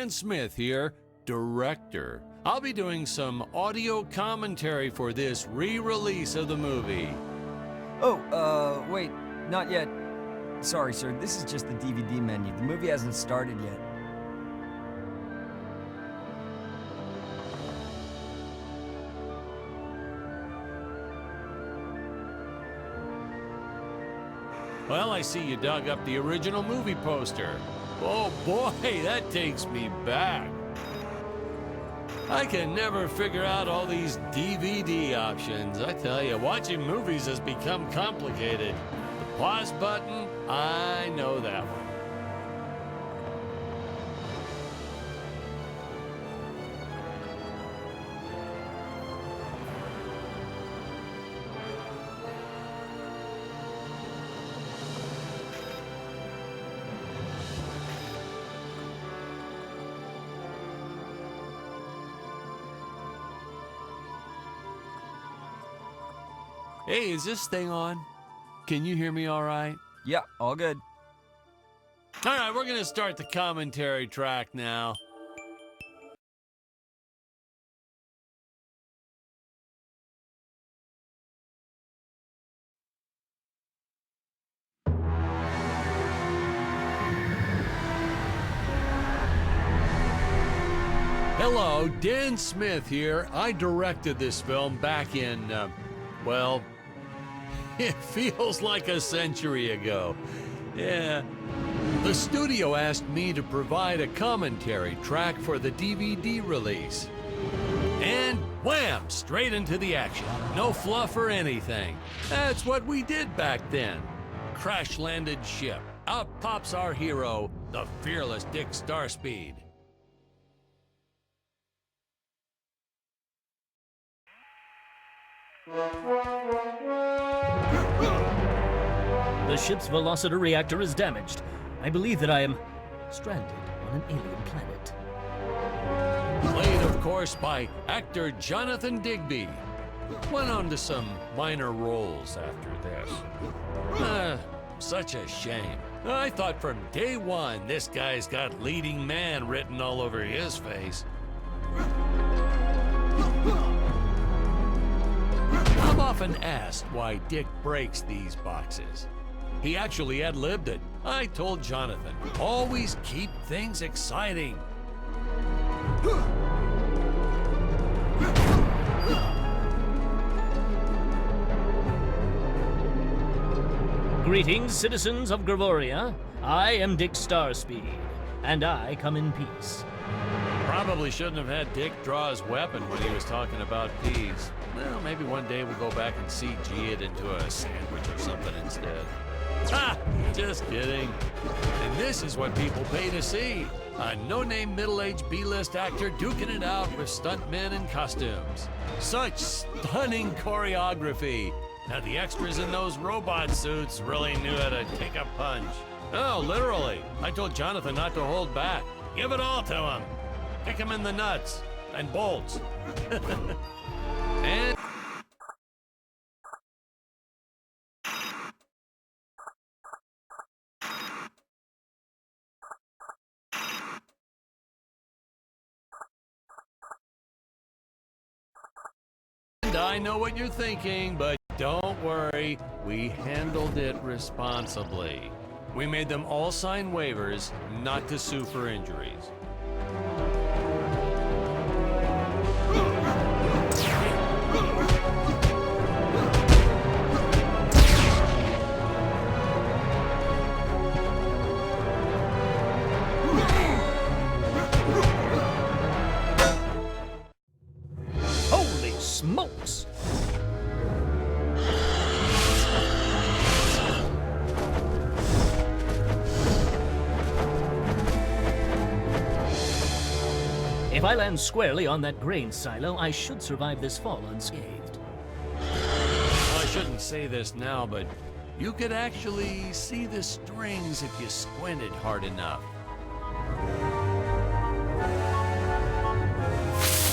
Dan Smith here, director. I'll be doing some audio commentary for this re-release of the movie. Oh, wait, not yet. Sorry, sir, this is just the DVD menu. The movie hasn't started yet. Well, I see you dug up the original movie poster. Oh boy, that takes me back. I can never figure out all these DVD options. I tell you, watching movies has become complicated. The pause button, I know that one. Hey, is this thing on? Can you hear me all right? Yeah, all good. All right, we're gonna start the commentary track now. Hello, Dan Smith here. I directed this film back in, well, it feels like a century ago. Yeah. The studio asked me to provide a commentary track for the DVD release. And wham! Straight into the action. No fluff or anything. That's what we did back then. Crash-landed ship. Out pops our hero, the fearless Dick Starspeed. The ship's velocity reactor is damaged. I believe that I am stranded on an alien planet. Played, of course, by actor Jonathan Digby. Went on to some minor roles after this. Such a shame. I thought from day one this guy's got leading man written all over his face. I'm often asked why Dick breaks these boxes. He actually ad-libbed it. I told Jonathan, always keep things exciting. Greetings, citizens of Gravoria. I am Dick Starspeed, and I come in peace. Probably shouldn't have had Dick draw his weapon when he was talking about peas. Well, maybe one day we'll go back and CG it into a sandwich or something instead. Ha! Just kidding. And this is what people pay to see. A no-name middle-aged B-list actor duking it out with stuntmen in costumes. Such stunning choreography. Now the extras in those robot suits really knew how to take a punch. Oh, literally. I told Jonathan not to hold back. Give it all to him. Kick him in the nuts and bolts. And I know what you're thinking, but don't worry, we handled it responsibly. We made them all sign waivers not to sue for injuries. Holy smokes! If I land squarely on that grain silo, I should survive this fall unscathed. Well, I shouldn't say this now, but you could actually see the strings if you squinted hard enough.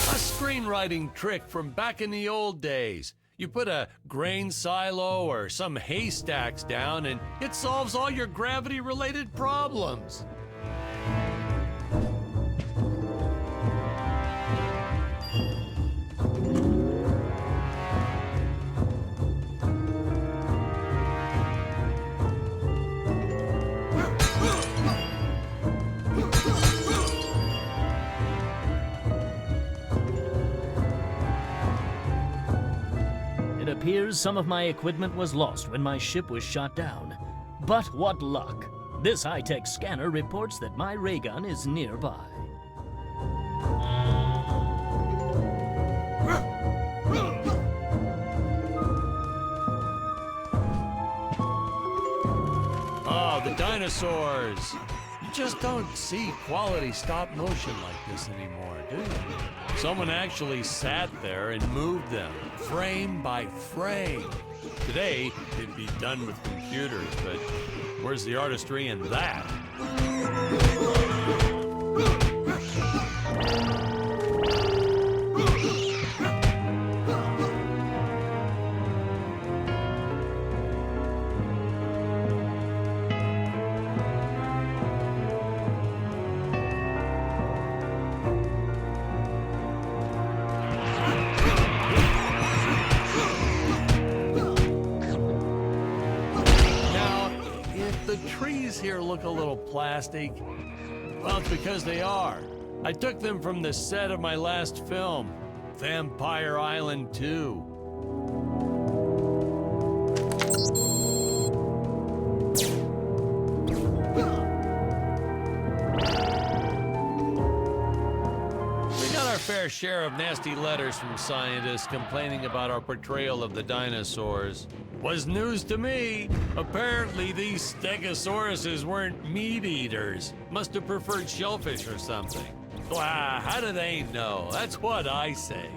A screenwriting trick from back in the old days. You put a grain silo or some haystacks down and it solves all your gravity-related problems. appears some of my equipment was lost when my ship was shot down. But what luck! This high-tech scanner reports that my ray gun is nearby. Oh, the dinosaurs! You just don't see quality stop motion like this anymore, do you? Someone actually sat there and moved them, frame by frame. Today, it'd be done with computers, but where's the artistry in that? The trees here look a little plastic. Well, it's because they are. I took them from the set of my last film, Vampire Island 2. We got our fair share of nasty letters from scientists complaining about our portrayal of the dinosaurs. Was news to me. Apparently, these stegosauruses weren't meat eaters. Must have preferred shellfish or something. Wow, how do they know? That's what I say.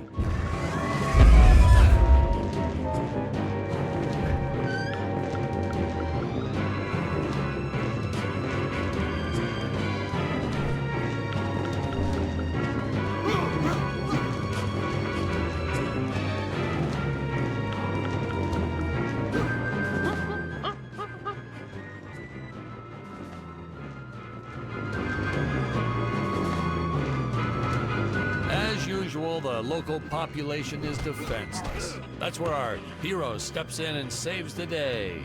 The local population is defenseless. That's where our hero steps in and saves the day.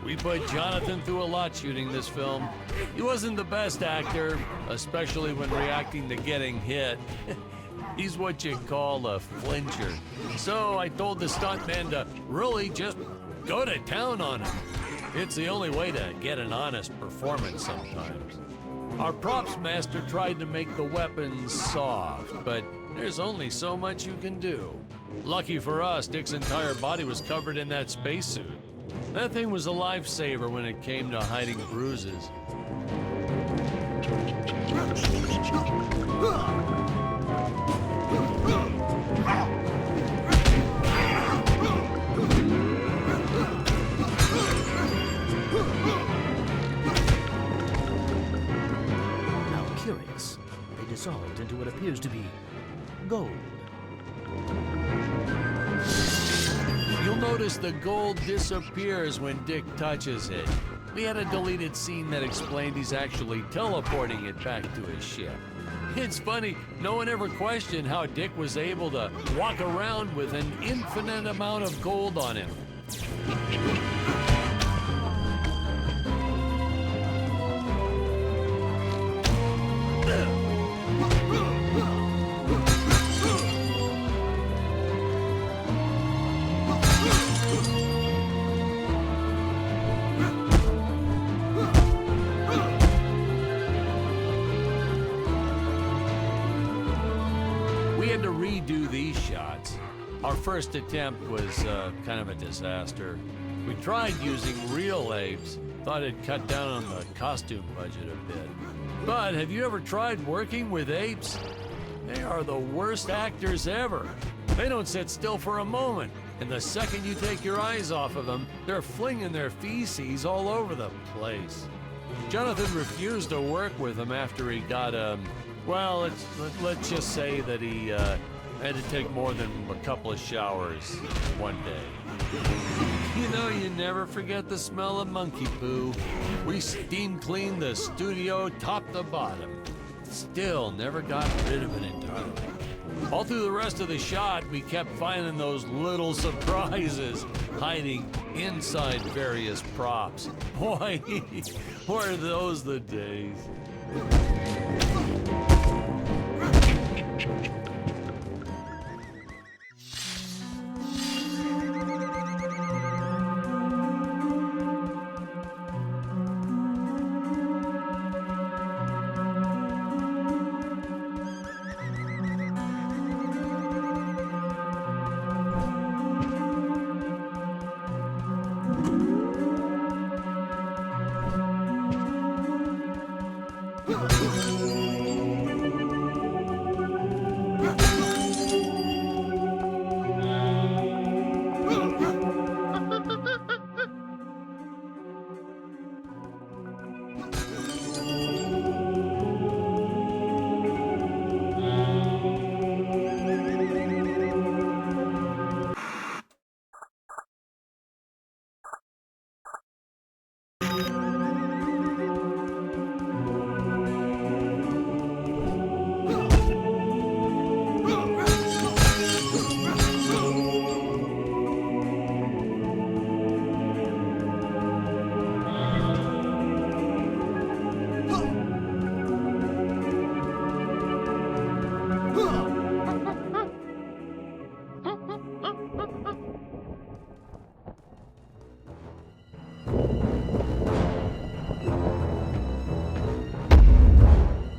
We put Jonathan through a lot shooting this film. He wasn't the best actor, especially when reacting to getting hit. He's what you call a flincher. So I told the stuntman to really just go to town on him. It's the only way to get an honest performance sometimes. Our props master tried to make the weapons soft, but there's only so much you can do. Lucky for us, Dick's entire body was covered in that spacesuit. That thing was a lifesaver when it came to hiding bruises. How curious. They dissolved into what appears to be gold. You'll notice the gold disappears when Dick touches it. We had a deleted scene that explained he's actually teleporting it back to his ship. It's funny, no one ever questioned how Dick was able to walk around with an infinite amount of gold on him. To redo these shots. Our first attempt was kind of a disaster. We tried using real apes, thought it'd cut down on the costume budget a bit. But have you ever tried working with apes? They are the worst actors ever. They don't sit still for a moment, and the second you take your eyes off of them, they're flinging their feces all over the place. Jonathan refused to work with them after he got, well, let's just say that he had to take more than a couple of showers one day. You know, you never forget the smell of monkey poo. We steam cleaned the studio top to bottom. Still never got rid of it entirely. All through the rest of the shot, we kept finding those little surprises hiding inside various props. Boy, were those the days.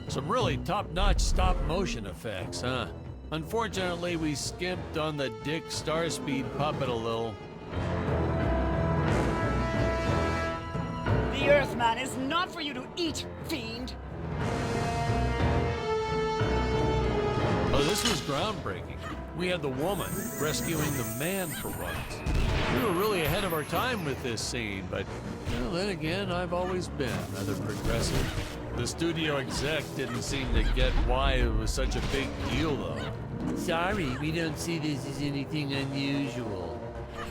Some really top-notch stop-motion effects, huh? Unfortunately, we skimped on the Dick Starspeed puppet a little. The Earthman is not for you to eat, fiend! Oh, this was groundbreaking. We had the woman rescuing the man for once. We were really ahead of our time with this scene, but well, then again, I've always been rather progressive. The studio exec didn't seem to get why it was such a big deal, though. Sorry, we don't see this as anything unusual.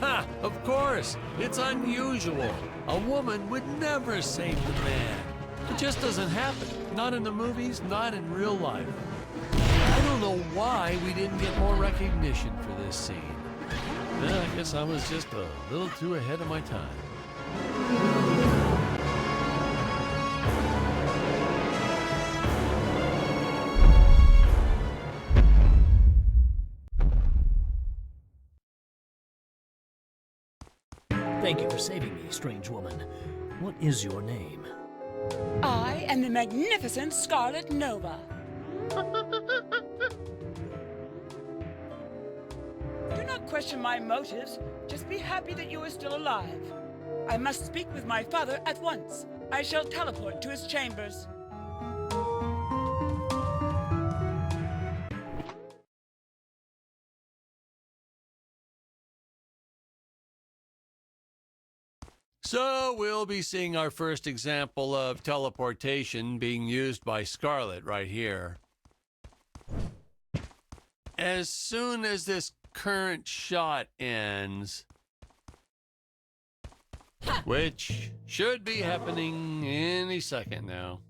Ha! Of course! It's unusual! A woman would never save the man. It just doesn't happen. Not in the movies, not in real life. I don't know why we didn't get more recognition for this scene. Well, I guess I was just a little too ahead of my time. Thank you for saving me, strange woman. What is your name? I am the magnificent Scarlet Nova. Do not question my motives. Just be happy that you are still alive. I must speak with my father at once. I shall teleport to his chambers. So we'll be seeing our first example of teleportation being used by Scarlet right here. As soon as this current shot ends, which should be happening any second now.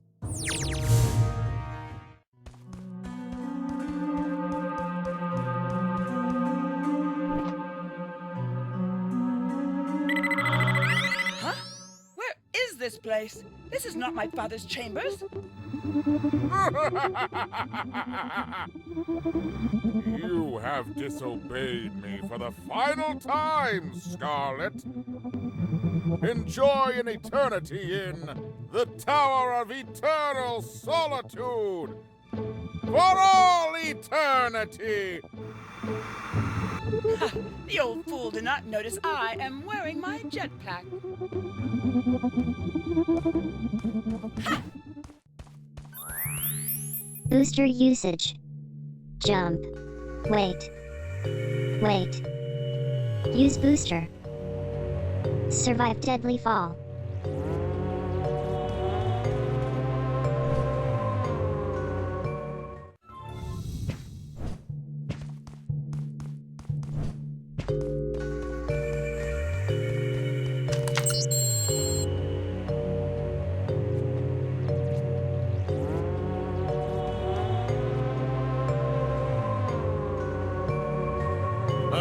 This place. This is not my father's chambers. You have disobeyed me for the final time, Scarlet. Enjoy an eternity in the Tower of Eternal Solitude for all eternity. The old fool did not notice I am wearing my jetpack. Booster usage. Jump. Wait. Wait. Use booster. Survive deadly fall.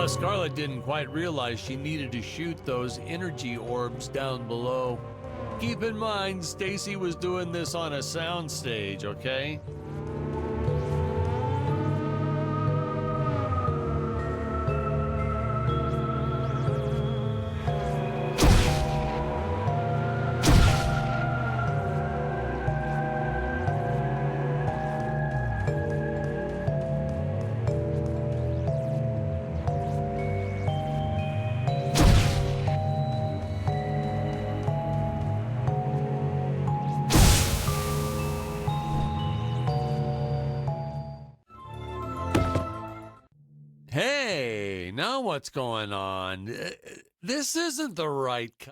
Scarlet didn't quite realize she needed to shoot those energy orbs down below. Keep in mind, Stacy was doing this on a soundstage, okay? Hey, now what's going on? This isn't the right